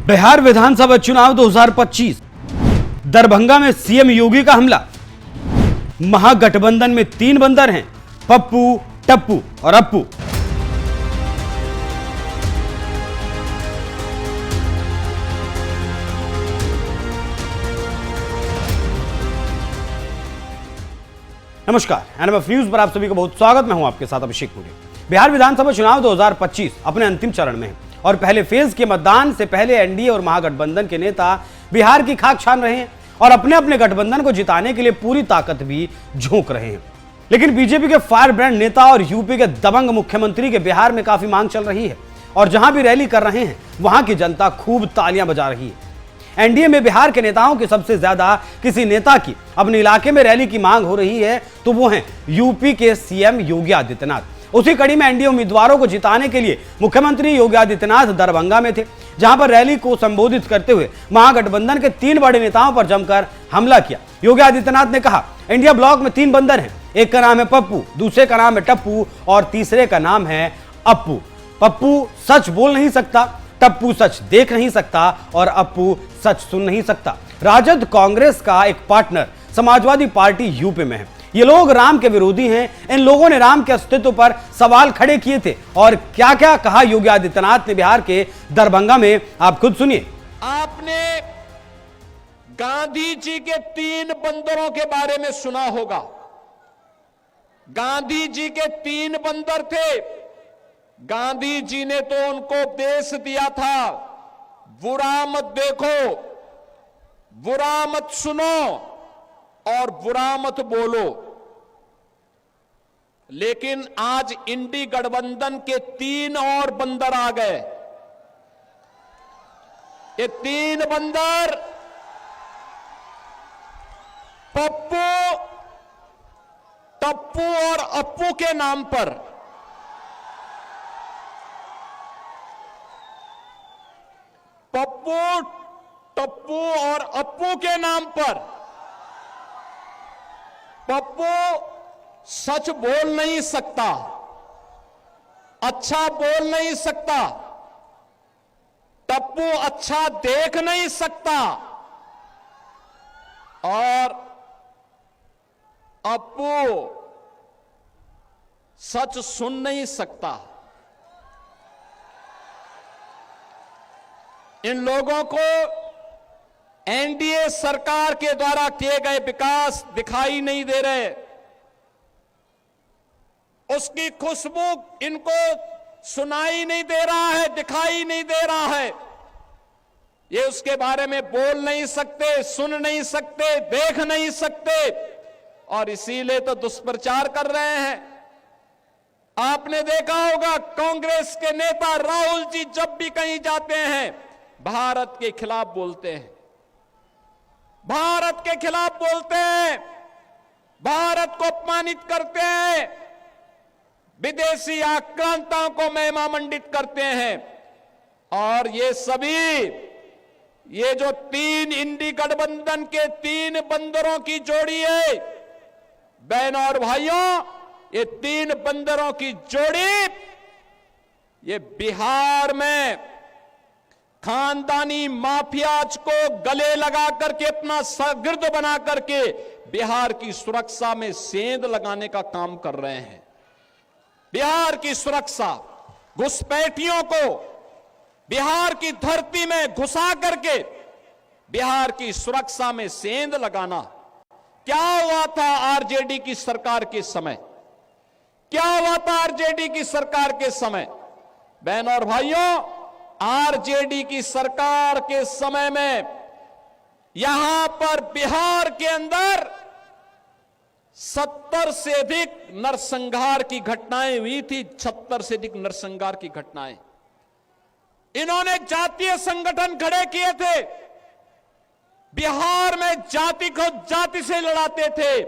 बिहार विधानसभा चुनाव 2025, दरभंगा में सीएम योगी का हमला। महागठबंधन में 3 बंदर हैं, पप्पू, टप्पू और अप्पू। नमस्कार, एनएमएफ न्यूज पर आप सभी का बहुत स्वागत। मैं हूं आपके साथ अभिषेक पुरी। बिहार विधानसभा चुनाव 2025 अपने अंतिम चरण में है और पहले फेज के मतदान से पहले एनडीए और महागठबंधन के नेता बिहार की खाक छान रहे हैं और अपने अपने गठबंधन को जिताने के लिए पूरी ताकत भी झोंक रहे हैं। लेकिन बीजेपी के फायर ब्रांड नेता और यूपी के दबंग मुख्यमंत्री के बिहार में काफी मांग चल रही है और जहां भी रैली कर रहे हैं वहां की जनता खूब तालियां बजा रही है। एनडीए में बिहार के नेताओं की सबसे ज्यादा किसी नेता की अपने इलाके में रैली की मांग हो रही है तो वो हैं यूपी के सीएम योगी आदित्यनाथ। उसी कड़ी में एनडीए उम्मीदवारों को जिताने के लिए मुख्यमंत्री योगी आदित्यनाथ दरभंगा में थे, जहां पर रैली को संबोधित करते हुए महागठबंधन के 3 बड़े नेताओं पर जमकर हमला किया। योगी आदित्यनाथ ने कहा, इंडिया ब्लॉक में 3 बंदर हैं, एक का नाम है पप्पू, दूसरे का नाम है टप्पू और तीसरे का नाम है अप्पू। पप्पू सच बोल नहीं सकता, टप्पू सच देख नहीं सकता और अप्पू सच सुन नहीं सकता। राजद कांग्रेस का एक पार्टनर समाजवादी पार्टी यूपी में है। ये लोग राम के विरोधी हैं। इन लोगों ने राम के अस्तित्व पर सवाल खड़े किए थे और क्या क्या कहा योगी आदित्यनाथ ने बिहार के दरभंगा में, आप खुद सुनिए। आपने गांधी जी के 3 बंदरों के बारे में सुना होगा। गांधी जी के 3 बंदर थे। गांधी जी ने तो उनको उपदेश दिया था, बुरा मत देखो, बुरा मत सुनो और बुरा मत बोलो। लेकिन आज इंडी गठबंधन के 3 और बंदर आ गए। ये 3 बंदर पप्पू, टप्पू और अप्पू के नाम पर पप्पू, टप्पू और अप्पू के नाम पर पप्पू सच बोल नहीं सकता, अच्छा बोल नहीं सकता, टप्पू अच्छा देख नहीं सकता और अप्पू सच सुन नहीं सकता। इन लोगों को एनडीए सरकार के द्वारा किए गए विकास दिखाई नहीं दे रहे, उसकी खुशबू इनको सुनाई नहीं दे रहा है, दिखाई नहीं दे रहा है। ये उसके बारे में बोल नहीं सकते, सुन नहीं सकते, देख नहीं सकते और इसीलिए तो दुष्प्रचार कर रहे हैं। आपने देखा होगा कांग्रेस के नेता राहुल जी जब भी कहीं जाते हैं भारत के खिलाफ बोलते हैं, भारत के खिलाफ बोलते हैं, भारत को अपमानित करते हैं, विदेशी आक्रांताओं को महिमा मंडित करते हैं। और ये सभी, ये जो 3 इंडी गठबंधन के 3 बंदरों की जोड़ी है, बहनों और भाइयों, ये 3 बंदरों की जोड़ी ये बिहार में खानदानी माफियाज को गले लगा करके अपना शागिर्द बना करके बिहार की सुरक्षा में सेंध लगाने का काम कर रहे हैं। बिहार की सुरक्षा, घुसपैठियों को बिहार की धरती में घुसा करके बिहार की सुरक्षा में सेंध लगाना। क्या हुआ था आरजेडी की सरकार के समय? क्या हुआ था आरजेडी की सरकार के समय? बहनों और भाइयों, आरजेडी की सरकार के समय में यहां पर बिहार के अंदर 70 से अधिक नरसंहार की घटनाएं हुई थी। 70 से अधिक नरसंहार की घटनाएं। इन्होंने जातीय संगठन खड़े किए थे, बिहार में जाति को जाति से लड़ाते थे,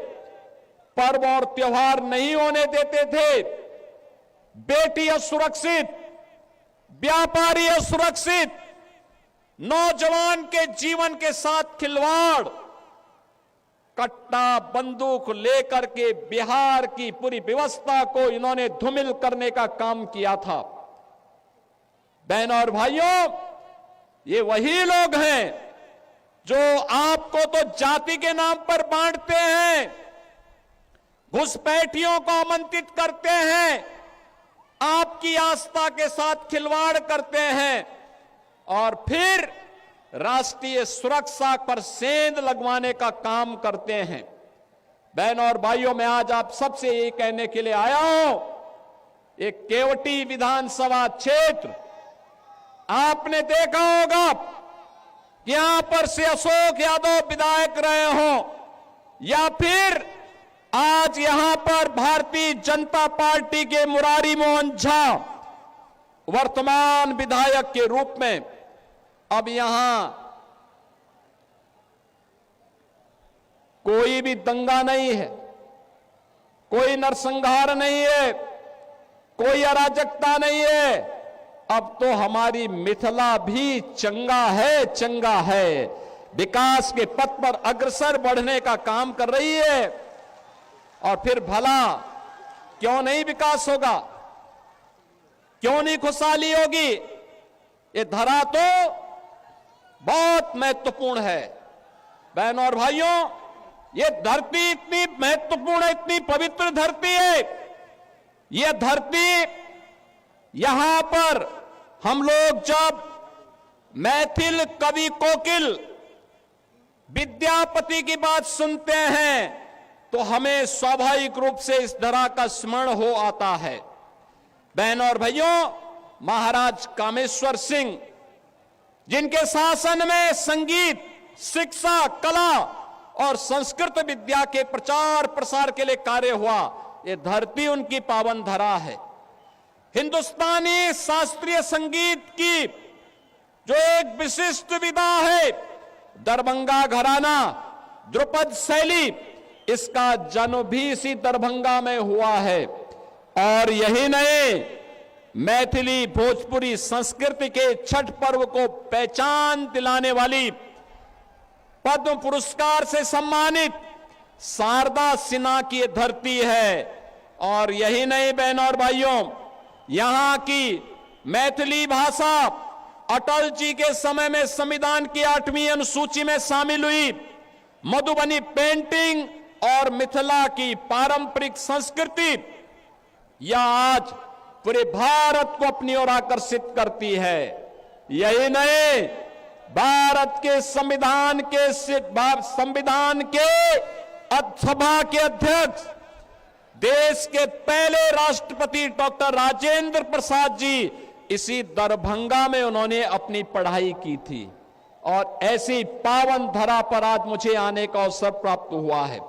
पर्व और त्योहार नहीं होने देते थे, बेटी असुरक्षित, व्यापारी असुरक्षित, नौजवान के जीवन के साथ खिलवाड़, कट्टा बंदूक लेकर के बिहार की पूरी व्यवस्था को इन्होंने धूमिल करने का काम किया था। बहनों और भाइयों, ये वही लोग हैं जो आपको तो जाति के नाम पर बांटते हैं, घुसपैठियों को आमंत्रित करते हैं, आपकी आस्था के साथ खिलवाड़ करते हैं और फिर राष्ट्रीय सुरक्षा पर सेंध लगवाने का काम करते हैं। बहनों और भाइयों, मैं आज आप सबसे ये कहने के लिए आया हूं, एक केवटी विधानसभा क्षेत्र आपने देखा होगा कि यहां पर से अशोक यादव विधायक रहे हो या फिर आज यहां पर भारतीय जनता पार्टी के मुरारी मोहन झा वर्तमान विधायक के रूप में अब यहां कोई भी दंगा नहीं है, कोई नरसंहार नहीं है, कोई अराजकता नहीं है। अब तो हमारी मिथिला भी चंगा है, विकास के पथ पर अग्रसर बढ़ने का काम कर रही है। और फिर भला क्यों नहीं विकास होगा, क्यों नहीं खुशहाली होगी? ये धरा तो बहुत महत्वपूर्ण है। बहनों और भाइयों, ये धरती इतनी महत्वपूर्ण है, इतनी पवित्र धरती है। ये धरती, यहां पर हम लोग जब मैथिल कवि कोकिल विद्यापति की बात सुनते हैं तो हमें स्वाभाविक रूप से इस धरा का स्मरण हो आता है। बहनों और भाइयों, महाराज कामेश्वर सिंह जिनके शासन में संगीत, शिक्षा, कला और संस्कृत विद्या के प्रचार प्रसार के लिए कार्य हुआ, ये धरती उनकी पावन धरा है। हिंदुस्तानी शास्त्रीय संगीत की जो एक विशिष्ट विधा है, दरभंगा घराना, ध्रुपद शैली, इसका जन्म भी इसी दरभंगा में हुआ है। और यही नहीं, मैथिली भोजपुरी संस्कृति के छठ पर्व को पहचान दिलाने वाली पद्म पुरस्कार से सम्मानित शारदा सिन्हा की धरती है। और यही नहीं बहनों और भाइयों, यहां की मैथिली भाषा अटल जी के समय में संविधान की 8वीं अनुसूची में शामिल हुई। मधुबनी पेंटिंग और मिथिला की पारंपरिक संस्कृति यह आज पूरे भारत को अपनी ओर आकर्षित करती है। यही नहीं, भारत के संविधान के सभा के अध्यक्ष, देश के पहले राष्ट्रपति डॉक्टर राजेंद्र प्रसाद जी इसी दरभंगा में उन्होंने अपनी पढ़ाई की थी। और ऐसी पावन धरा पर आज मुझे आने का अवसर प्राप्त हुआ है।